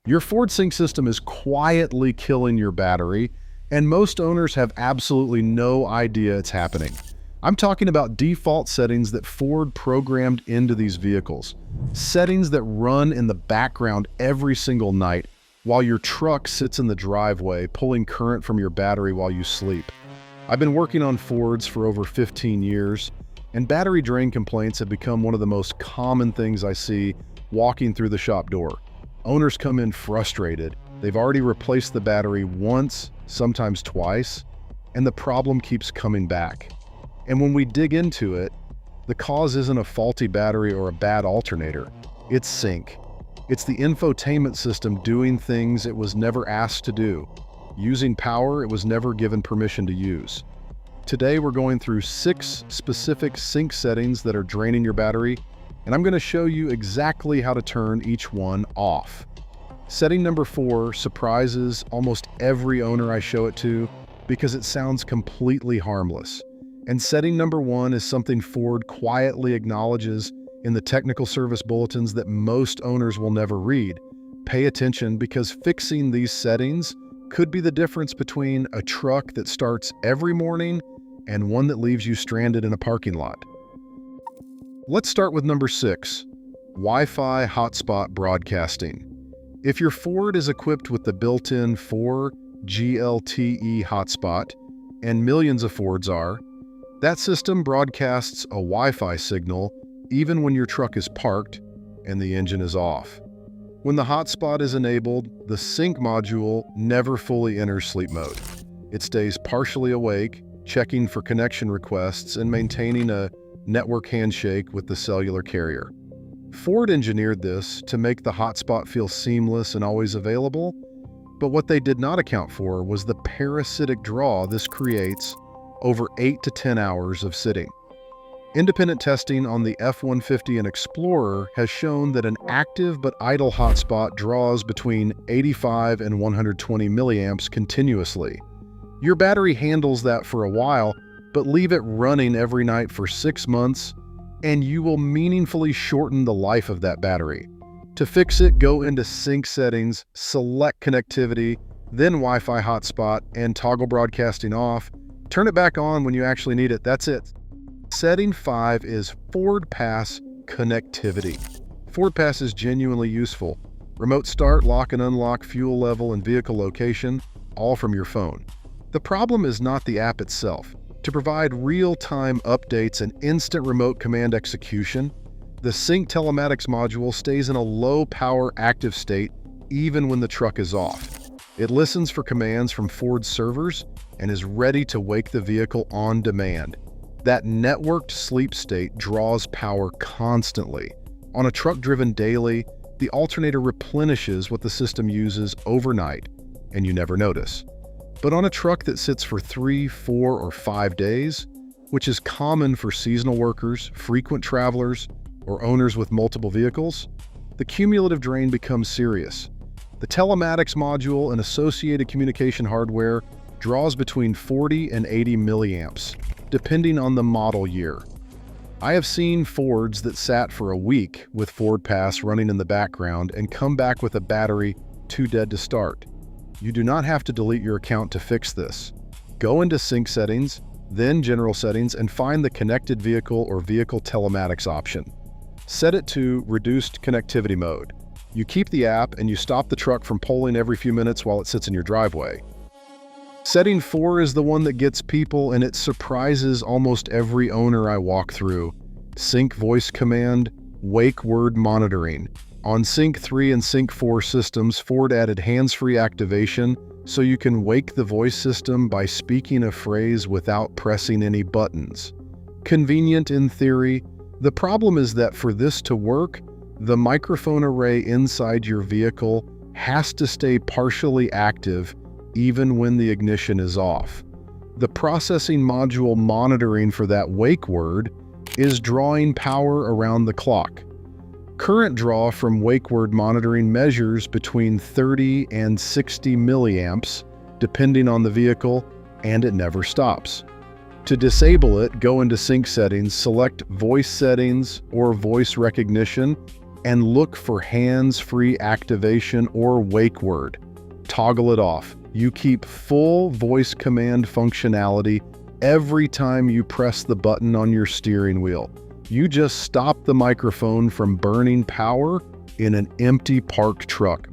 Your Ford Sync system is quietly killing your battery, and most owners have absolutely no idea it's happening. I'm talking about default settings that Ford programmed into these vehicles. Settings that run in the background every single night while your truck sits in the driveway, pulling current from your battery while you sleep. I've been working on Fords for over 15 years, and battery drain complaints have become one of the most common things I see walking through the shop door. Owners come in frustrated. They've already replaced the battery once, sometimes twice, and the problem keeps coming back. And when we dig into it, the cause isn't a faulty battery or a bad alternator. It's sync. It's the infotainment system doing things it was never asked to do, using power it was never given permission to use. Today we're going through 6 specific sync settings that are draining your battery, and I'm going to show you exactly how to turn each one off. Setting number 4 surprises almost every owner I show it to because it sounds completely harmless. And setting number 1 is something Ford quietly acknowledges in the technical service bulletins that most owners will never read. Pay attention, because fixing these settings could be the difference between a truck that starts every morning and one that leaves you stranded in a parking lot. Let's start with number 6, Wi-Fi hotspot broadcasting. If your Ford is equipped with the built-in 4G LTE hotspot, and millions of Fords are, that system broadcasts a Wi-Fi signal even when your truck is parked and the engine is off. When the hotspot is enabled, the sync module never fully enters sleep mode. It stays partially awake, checking for connection requests and maintaining a network handshake with the cellular carrier. Ford engineered this to make the hotspot feel seamless and always available, but what they did not account for was the parasitic draw this creates over 8 to 10 hours of sitting. Independent testing on the F-150 and Explorer has shown that an active but idle hotspot draws between 85 and 120 milliamps continuously. Your battery handles that for a while, but leave it running every night for 6 months, and you will meaningfully shorten the life of that battery. To fix it, go into sync settings, select connectivity, then Wi-Fi hotspot, and toggle broadcasting off. Turn it back on when you actually need it. That's it. Setting 5 is FordPass connectivity. FordPass is genuinely useful. Remote start, lock and unlock, fuel level, and vehicle location, all from your phone. The problem is not the app itself. To provide real-time updates and instant remote command execution, the Sync telematics module stays in a low-power active state even when the truck is off. It listens for commands from Ford's servers and is ready to wake the vehicle on demand. That networked sleep state draws power constantly. On a truck driven daily, the alternator replenishes what the system uses overnight, and you never notice. But on a truck that sits for 3, 4, or 5 days, which is common for seasonal workers, frequent travelers, or owners with multiple vehicles, the cumulative drain becomes serious. The telematics module and associated communication hardware draws between 40 and 80 milliamps, depending on the model year. I have seen Fords that sat for a week with FordPass running in the background and come back with a battery too dead to start. You do not have to delete your account to fix this. Go into Sync settings, then General settings, and find the Connected Vehicle or Vehicle Telematics option. Set it to Reduced Connectivity mode. You keep the app and you stop the truck from polling every few minutes while it sits in your driveway. Setting 4 is the one that gets people, and it surprises almost every owner I walk through. Sync voice command, wake word monitoring. On Sync 3 and Sync 4 systems, Ford added hands-free activation so you can wake the voice system by speaking a phrase without pressing any buttons. Convenient in theory. The problem is that for this to work, the microphone array inside your vehicle has to stay partially active even when the ignition is off. The processing module monitoring for that wake word is drawing power around the clock. Current draw from wake word monitoring measures between 30 and 60 milliamps, depending on the vehicle, and it never stops. To disable it, go into Sync settings, select Voice settings or Voice recognition, and look for hands-free activation or wake word. Toggle it off. You keep full voice command functionality every time you press the button on your steering wheel. You just stop the microphone from burning power in an empty parked truck.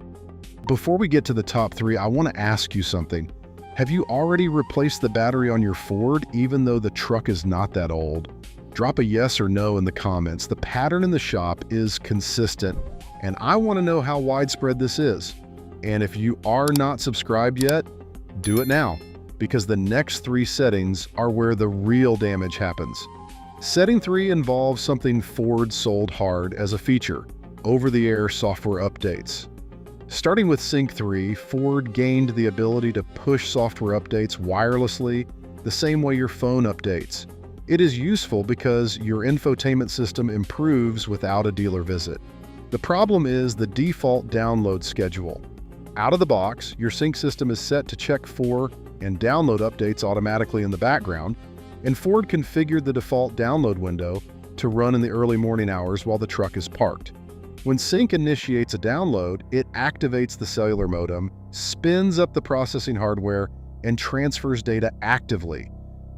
Before we get to the top 3, I want to ask you something. Have you already replaced the battery on your Ford, even though the truck is not that old? Drop a yes or no in the comments. The pattern in the shop is consistent, and I want to know how widespread this is. And if you are not subscribed yet, do it now, because the next 3 settings are where the real damage happens. Setting 3 involves something Ford sold hard as a feature: over-the-air software updates. Starting with Sync 3, Ford gained the ability to push software updates wirelessly the same way your phone updates. It is useful because your infotainment system improves without a dealer visit. The problem is the default download schedule. Out of the box, your sync system is set to check for and download updates automatically in the background, and Ford configured the default download window to run in the early morning hours while the truck is parked. When Sync initiates a download, it activates the cellular modem, spins up the processing hardware, and transfers data actively.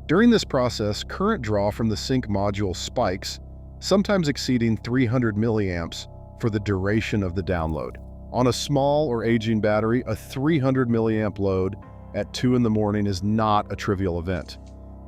During this process, current draw from the Sync module spikes, sometimes exceeding 300 milliamps for the duration of the download. On a small or aging battery, a 300 milliamp load at 2 in the morning is not a trivial event.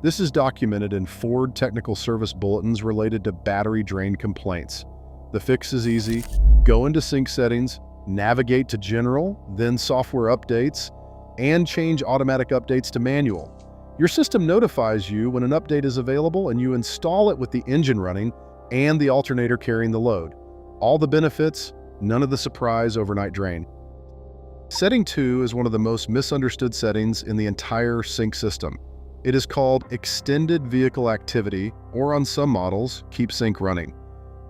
This is documented in Ford technical service bulletins related to battery drain complaints. The fix is easy. Go into Sync settings, navigate to General, then Software Updates, and change automatic updates to manual. Your system notifies you when an update is available, and you install it with the engine running and the alternator carrying the load. All the benefits, none of the surprise overnight drain. Setting 2 is one of the most misunderstood settings in the entire Sync system. It is called Extended Vehicle Activity, or on some models, Keep Sync Running.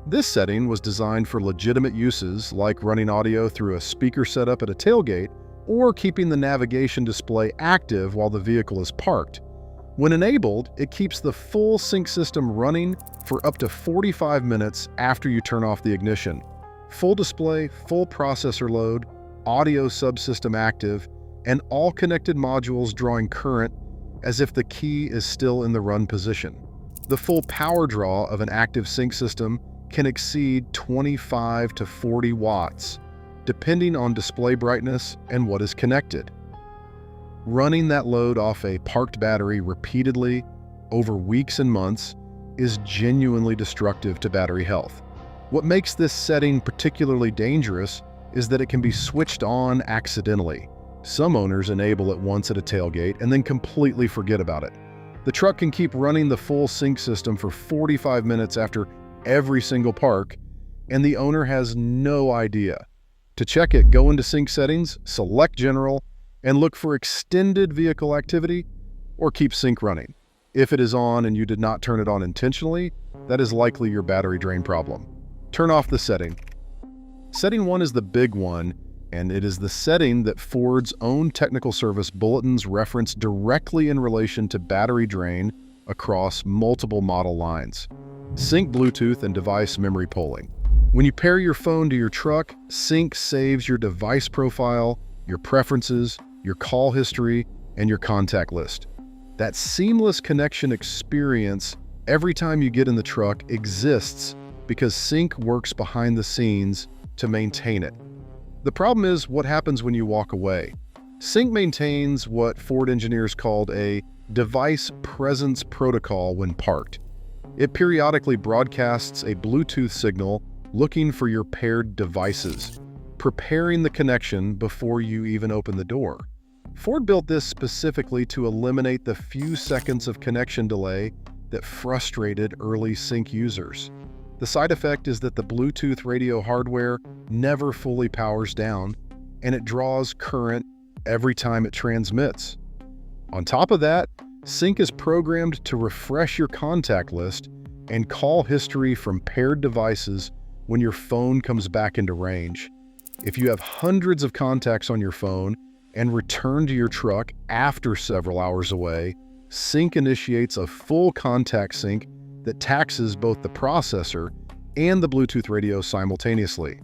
This setting was designed for legitimate uses like running audio through a speaker setup at a tailgate or keeping the navigation display active while the vehicle is parked. When enabled, it keeps the full sync system running for up to 45 minutes after you turn off the ignition. Full display, full processor load, audio subsystem active, and all connected modules drawing current as if the key is still in the run position. The full power draw of an active sync system can exceed 25 to 40 watts, depending on display brightness and what is connected. Running that load off a parked battery repeatedly over weeks and months is genuinely destructive to battery health. What makes this setting particularly dangerous is that it can be switched on accidentally. Some owners enable it once at a tailgate and then completely forget about it. The truck can keep running the full sync system for 45 minutes after every single park, and the owner has no idea. To check it, go into Sync settings, select General, and look for Extended Vehicle Activity or Keep Sync Running. If it is on and you did not turn it on intentionally, that is likely your battery drain problem. Turn off the setting. Setting 1 is the big one, and it is the setting that Ford's own technical service bulletins reference directly in relation to battery drain across multiple model lines. Sync Bluetooth and device memory polling. When you pair your phone to your truck, Sync saves your device profile, your preferences, your call history, and your contact list. That seamless connection experience every time you get in the truck exists because Sync works behind the scenes to maintain it. The problem is what happens when you walk away. Sync maintains what Ford engineers called a device presence protocol when parked. It periodically broadcasts a Bluetooth signal looking for your paired devices, preparing the connection before you even open the door. Ford built this specifically to eliminate the few seconds of connection delay that frustrated early Sync users. The side effect is that the Bluetooth radio hardware never fully powers down, and it draws current every time it transmits. On top of that, Sync is programmed to refresh your contact list and call history from paired devices when your phone comes back into range. If you have hundreds of contacts on your phone and return to your truck after several hours away, Sync initiates a full contact sync that taxes both the processor and the Bluetooth radio simultaneously.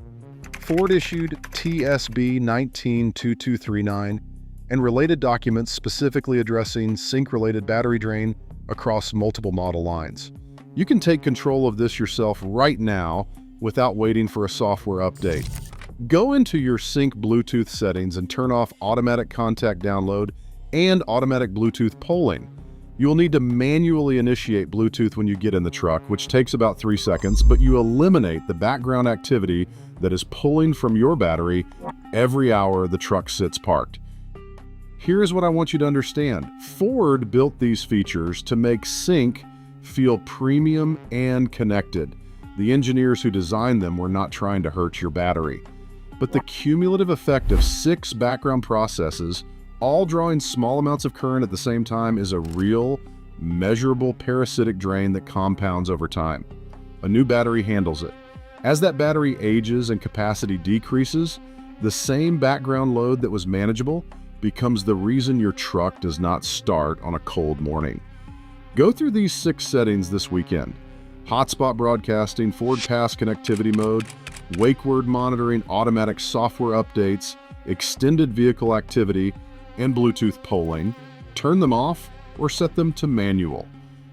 Ford issued TSB 192239 and related documents specifically addressing sync-related battery drain across multiple model lines. You can take control of this yourself right now without waiting for a software update. Go into your sync Bluetooth settings and turn off automatic contact download and automatic Bluetooth polling. You will need to manually initiate Bluetooth when you get in the truck, which takes about 3 seconds, but you eliminate the background activity that is pulling from your battery every hour the truck sits parked. Here's what I want you to understand. Ford built these features to make sync feel premium and connected. The engineers who designed them were not trying to hurt your battery. But the cumulative effect of 6 background processes, all drawing small amounts of current at the same time, is a real, measurable parasitic drain that compounds over time. A new battery handles it. As that battery ages and capacity decreases, the same background load that was manageable becomes the reason your truck does not start on a cold morning. Go through these 6 settings this weekend. Hotspot broadcasting, FordPass connectivity mode, wake word monitoring, automatic software updates, extended vehicle activity, and Bluetooth polling. Turn them off or set them to manual.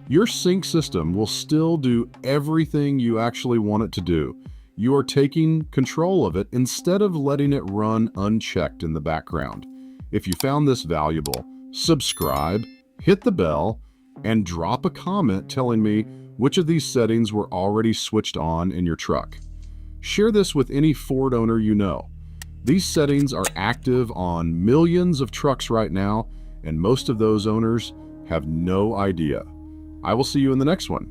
Your sync system will still do everything you actually want it to do. You are taking control of it instead of letting it run unchecked in the background. If you found this valuable, subscribe, hit the bell, and drop a comment telling me which of these settings were already switched on in your truck. Share this with any Ford owner you know. These settings are active on millions of trucks right now, and most of those owners have no idea. I will see you in the next one.